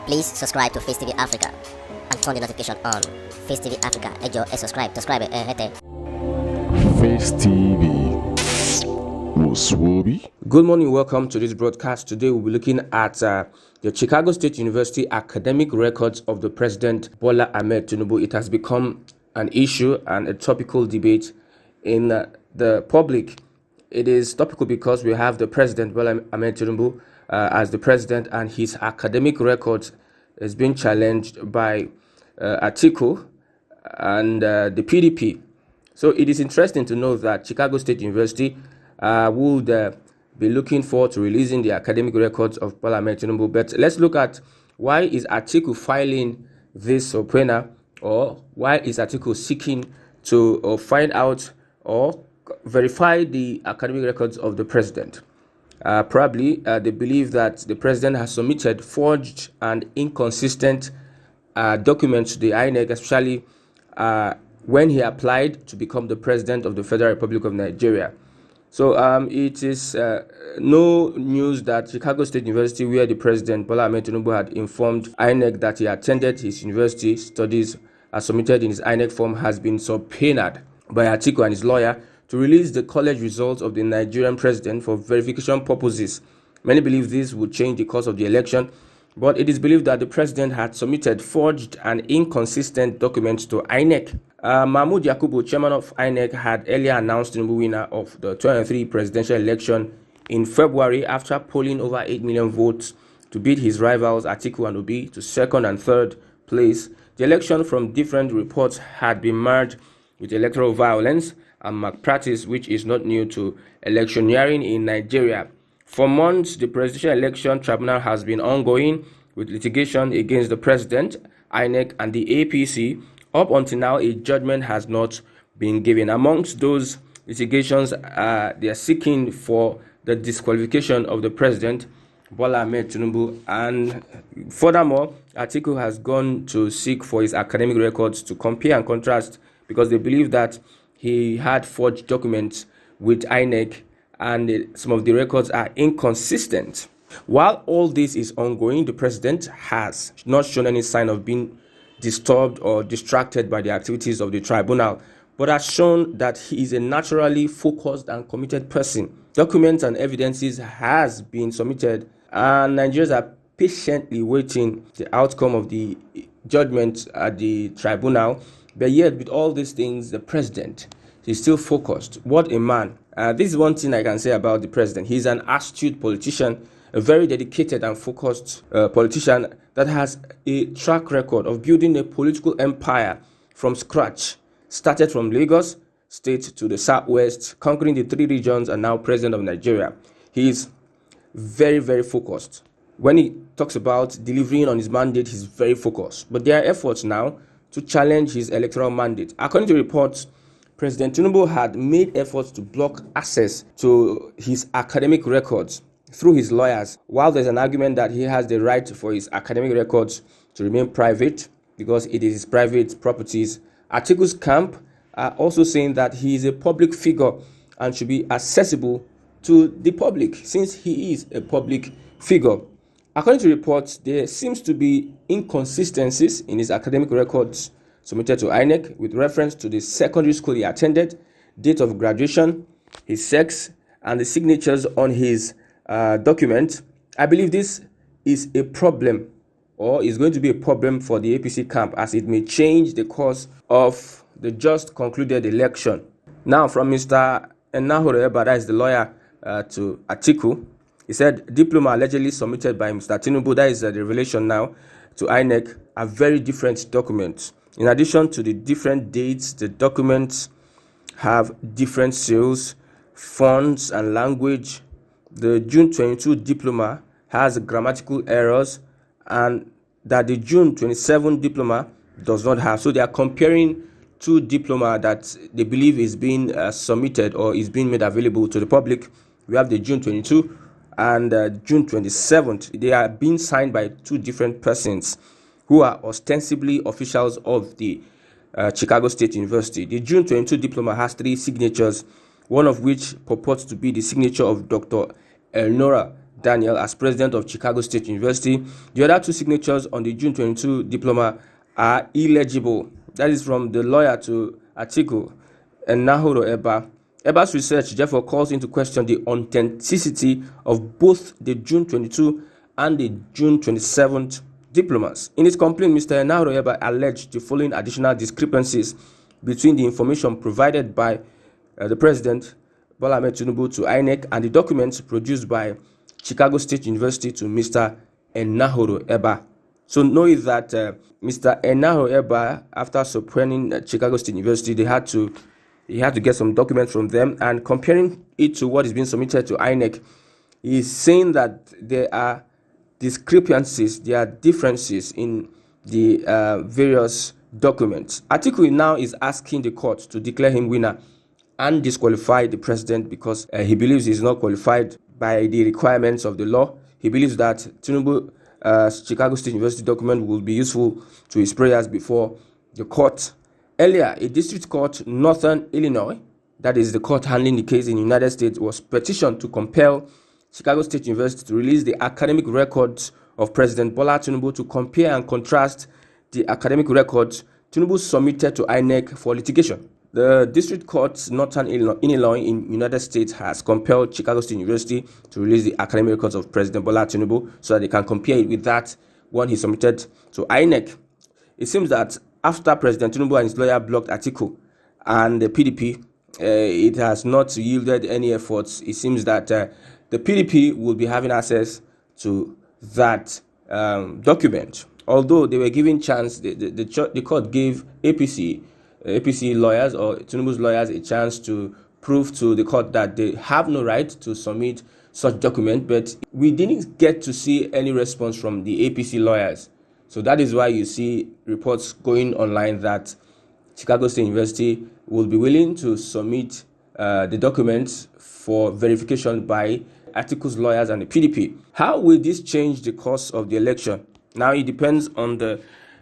Please subscribe to Facetv Africa and turn the notification on. Facetv Africa, ẹ jọ̀ọ́, subscribe, hete. Face TV was Swoby. Good morning, welcome to this broadcast. Today we'll be looking at the Chicago State University academic records of the President Bola Ahmed Tinubu. It has become an issue and a topical debate in the public. It is topical because we have the President Bola Ahmed Tinubu as the president, and his academic records is being challenged by Atiku and the PDP. So it is interesting to know that Chicago State University would be looking forward to releasing the academic records of Bola Ahmed Tinubu. But let's look at why is Atiku filing this subpoena, or why is Atiku seeking to find out or verify the academic records of the president. Probably they believe that the president has submitted forged and inconsistent documents to the INEC, especially when he applied to become the president of the Federal Republic of Nigeria. So it is no news that Chicago State University, where the president Bola Ahmed Tinubu had informed INEC that he attended his university studies as submitted in his INEC form, has been subpoenaed by Atiku and his lawyer to release the college results of the Nigerian president for verification purposes. Many believe this would change the course of the election, but it is believed that the president had submitted forged and inconsistent documents to INEC. Mahmoud Yakubu, chairman of INEC, had earlier announced Tinubu winner of the 2023 presidential election in February after polling over 8 million votes to beat his rivals Atiku and Obi to second and third place. The election, from different reports, had been marred with electoral violence and malpractice, which is not new to electioneering in Nigeria. For months, the presidential election tribunal has been ongoing with litigation against the president, INEC, and the APC. Up until now, a judgment has not been given. Amongst those litigations, they are seeking for the disqualification of the president, Bola Ahmed Tinubu, and furthermore, Atiku has gone to seek for his academic records to compare and contrast, because they believe that he had forged documents with INEC and some of the records are inconsistent. While all this is ongoing, the president has not shown any sign of being disturbed or distracted by the activities of the tribunal, but has shown that he is a naturally focused and committed person. Documents and evidences has been submitted, and Nigerians are patiently waiting the outcome of the judgment at the tribunal. But yet, with all these things, the president is still focused. What a man. This is one thing I can say about the president. He's an astute politician, a very dedicated and focused politician that has a track record of building a political empire from scratch. Started from Lagos State to the Southwest, conquering the 3 regions, and now president of Nigeria. He is very, very focused. When he talks about delivering on his mandate, he's very focused. But there are efforts now to challenge his electoral mandate. According to reports, President Tinubu had made efforts to block access to his academic records through his lawyers, while there's an argument that he has the right for his academic records to remain private because it is his private properties. Atiku's camp are also saying that he is a public figure and should be accessible to the public since he is a public figure. According to reports, there seems to be inconsistencies in his academic records submitted to INEC with reference to the secondary school he attended, date of graduation, his sex, and the signatures on his document. I believe this is a problem, or is going to be a problem for the APC camp, as it may change the course of the just concluded election. Now, from Mr. Enahore Eba, that is the lawyer to Atiku, he said diploma allegedly submitted by Mr. Tinubu, that is the revelation now, to INEC, are very different documents. In addition to the different dates, the documents have different seals, fonts, and language. The June 22 diploma has grammatical errors, and that the June 27 diploma does not have. So they are comparing 2 diploma that they believe is being submitted or is being made available to the public. We have the June 22 and June 27th. They are being signed by 2 different persons who are ostensibly officials of the Chicago State University. The June 22 diploma has 3 signatures, one of which purports to be the signature of Dr. Elnora Daniel as president of Chicago State University. The other two signatures on the June 22 diploma are illegible. That is from the lawyer to Atiku and Nahoro Eba. Eba's research therefore calls into question the authenticity of both the June 22 and the June 27th diplomas. In his complaint, Mr. Nahoro Eba alleged the following additional discrepancies between the information provided by the President Bola Ahmed Tinubu to INEC and the documents produced by Chicago State University to Mr. Nahoro Eba. So know that Mr. Nahoro Eba, after subpoenaing Chicago State University, he had to get some documents from them, and comparing it to what is being submitted to INEC, he is saying that there are discrepancies, there are differences in the various documents. Atiku now is asking the court to declare him winner and disqualify the president because he believes he is not qualified by the requirements of the law. He believes that Tinubu Chicago State University document will be useful to his prayers before the court. Earlier, a district court, Northern Illinois, that is the court handling the case in the United States, was petitioned to compel Chicago State University to release the academic records of President Bola Tinubu to compare and contrast the academic records Tinubu submitted to INEC for litigation. The district court, Northern Illinois in the United States, has compelled Chicago State University to release the academic records of President Bola Tinubu so that they can compare it with that one he submitted to INEC. It seems that after President Tinubu and his lawyer blocked Atiku and the PDP, it has not yielded any efforts. It seems that the PDP will be having access to that document. Although they were given chance, the court gave APC lawyers or Tinubu's lawyers a chance to prove to the court that they have no right to submit such document, but we didn't get to see any response from the APC lawyers. So that is why you see reports going online that Chicago State University will be willing to submit the documents for verification by Atiku's lawyers and the PDP. How will this change the course of the election? Now it depends on the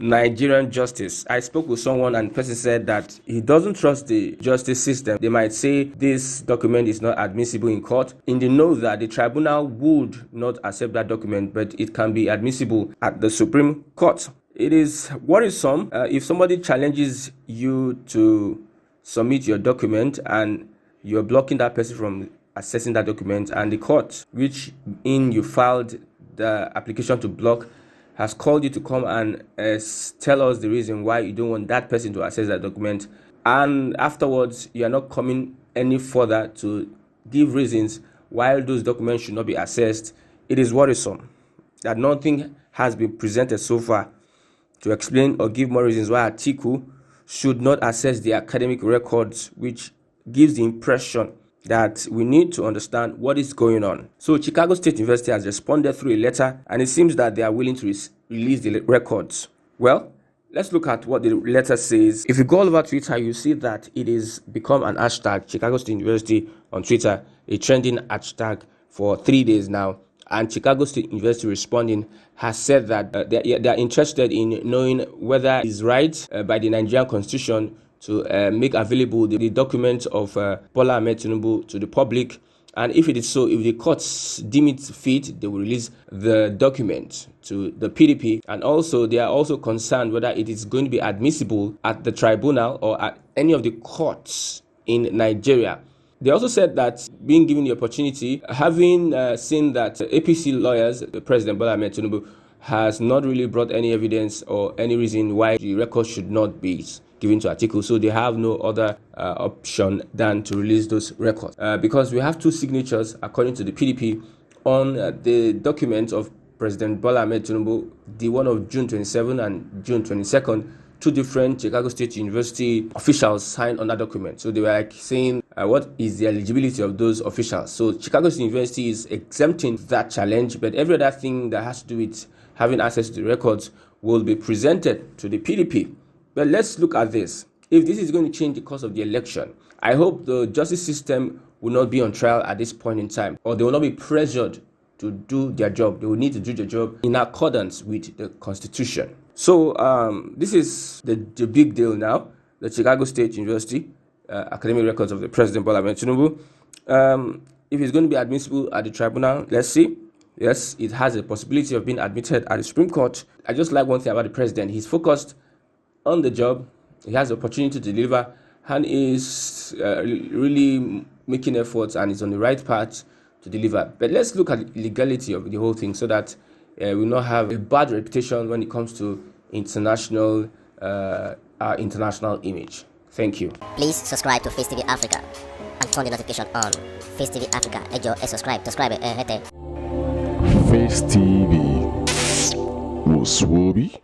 Nigerian justice. I spoke with someone and the person said that he doesn't trust the justice system. They might say this document is not admissible in court, in the know that the tribunal would not accept that document, but it can be admissible at the Supreme Court. It is worrisome if somebody challenges you to submit your document and you're blocking that person from accessing that document, and the court, which in you filed the application to block, has called you to come and tell us the reason why you don't want that person to access that document, and afterwards you are not coming any further to give reasons why those documents should not be accessed. It is worrisome that nothing has been presented so far to explain or give more reasons why Atiku should not access the academic records, which gives the impression that we need to understand what is going on. So Chicago State University has responded through a letter, and it seems that they are willing to release the records. Well, let's look at what the letter says. If you go all over Twitter, you see that it is become an hashtag, Chicago State University on Twitter, a trending hashtag for 3 days now. And Chicago State University responding has said that they are interested in knowing whether it is right by the Nigerian Constitution to make available the documents of Bola Ahmed Tinubu to the public. And if it is so, if the courts deem it fit, they will release the document to the PDP. And also, they are also concerned whether it is going to be admissible at the tribunal or at any of the courts in Nigeria. They also said that being given the opportunity, having seen that APC lawyers, the President Bola Ahmed Tinubu, has not really brought any evidence or any reason why the record should not be given to Atiku, so they have no other option than to release those records. Because we have two signatures, according to the PDP, on the document of President Bola Ahmed Tinubu, the one of June 27 and June 22nd, two different Chicago State University officials signed on that document. So they were like saying, what is the eligibility of those officials? So Chicago State University is exempting that challenge, but every other thing that has to do with having access to the records will be presented to the PDP. But let's look at this. If this is going to change the course of the election, I hope the justice system will not be on trial at this point in time, or they will not be pressured to do their job. They will need to do their job in accordance with the Constitution. So this is the big deal now. The Chicago State University academic records of the President Bola Ahmed Tinubu. If it's going to be admissible at the tribunal, let's see. Yes, it has a possibility of being admitted at the Supreme Court. I just like one thing about the president. He's focused on the job. He has the opportunity to deliver and is really making efforts and is on the right path to deliver. But let's look at the legality of the whole thing so that we will not have a bad reputation when it comes to our international image. Thank you. Please subscribe to Face TV Africa and turn the notification on. Face TV Africa, subscribe, hete. Face TV was Swoby.